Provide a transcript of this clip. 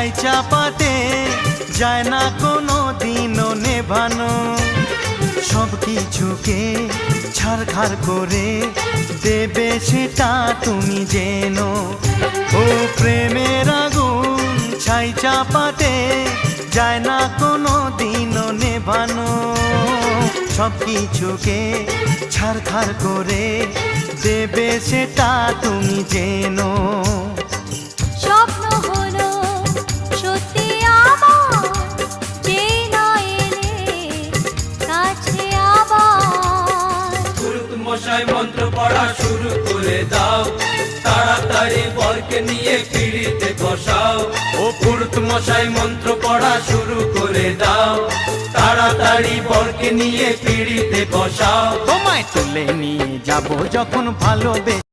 ছাই চাপাতে যায় না কোনো দিনও নেভানো। সব কিছুকে ছারখার করে দেবে সেটা তুমি জেনো। ও প্রেমের আগুন ছাই চাপাতে যায় না কোনো দিনও নেভানো। সব কিছুকে ছারখার করে দেবে সেটা তুমি জেনো। স্বপ্ন হলো সত্যি আমার, যে না এলে কাছে আবার। পুরুত মশাই মন্ত্র পড়া শুরু করে দাও, তাড়াতাড়ি বরকে নিয়ে পিড়িতে বসাও। ও পুরুত মশাই মন্ত্র পড়া শুরু করে দাও, তাড়াতাড়ি বরকে নিয়ে পিড়িতে বসাও। তোমায় তুলে নিয়ে যাব যখন ভালোবেসে